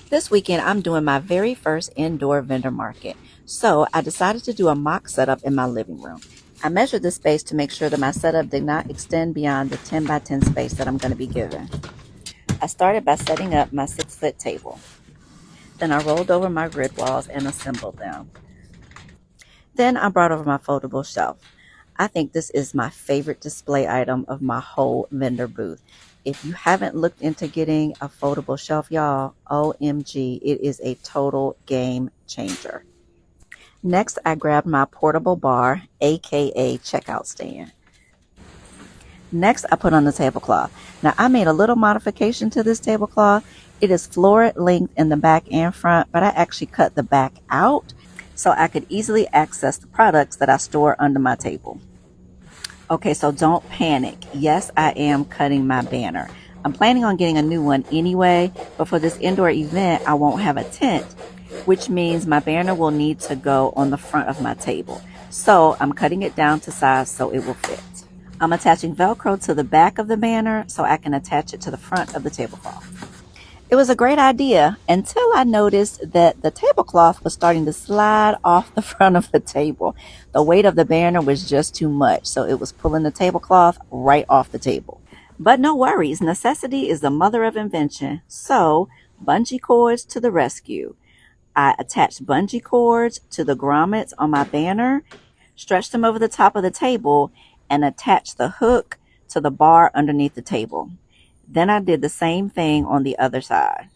This weekend, I'm doing my very first indoor vendor market. So I decided to do a mock setup in my living room. I measured the space to make sure that my setup did not extend beyond the 10 by 10 space that I'm going to be given. I started by setting up my 6-foot table. Then I rolled over my grid walls and assembled them. Then I brought over my foldable shelf. I think this is my favorite display item of my whole vendor booth. If you haven't looked into getting a foldable shelf, y'all, OMG, it is a total game changer. Next, I grabbed my portable bar, aka checkout stand. Next, I put on the tablecloth. Now, I made a little modification to this tablecloth. It is floor length in the back and front, but I actually cut the back out so I could easily access the products that I store under my table. Okay, so don't panic. Yes, I am cutting my banner. I'm planning on getting a new one anyway, but for this indoor event, I won't have a tent, which means my banner will need to go on the front of my table. So I'm cutting it down to size so it will fit. I'm attaching Velcro to the back of the banner so I can attach it to the front of the tablecloth. It was a great idea until I noticed that the tablecloth was starting to slide off the front of the table. The weight of the banner was just too much, so it was pulling the tablecloth right off the table. But no worries, necessity is the mother of invention. So, bungee cords to the rescue. I attached bungee cords to the grommets on my banner, stretched them over the top of the table, and attached the hook to the bar underneath the table. Then I did the same thing on the other side.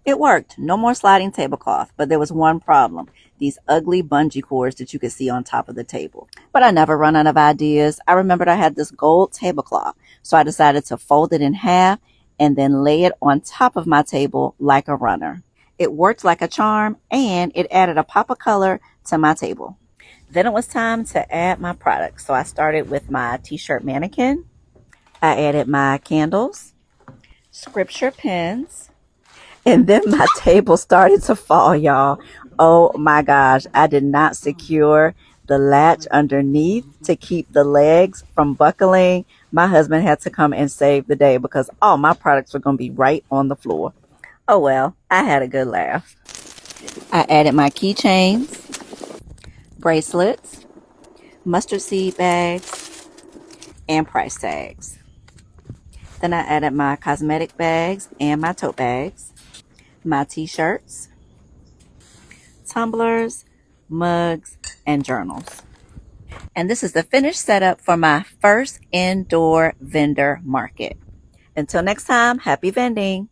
It worked. No more sliding tablecloth, but there was one problem. These ugly bungee cords that you could see on top of the table. But I never run out of ideas. I remembered I had this gold tablecloth, so I decided to fold it in half and then lay it on top of my table like a runner. It worked like a charm, and it added a pop of color to my table. Then it was time to add my products. So I started with my t-shirt mannequin. I added my candles, scripture pins, and then my table started to fall, y'all. Oh my gosh, I did not secure the latch underneath to keep the legs from buckling. My husband had to come and save the day because all my products were going to be right on the floor. Oh well, I had a good laugh. I added my keychains, bracelets, mustard seed bags, and price tags. Then I added my cosmetic bags and my tote bags, my t-shirts, tumblers, mugs, and journals. And this is the finished setup for my first indoor vendor market. Until next time, happy vending.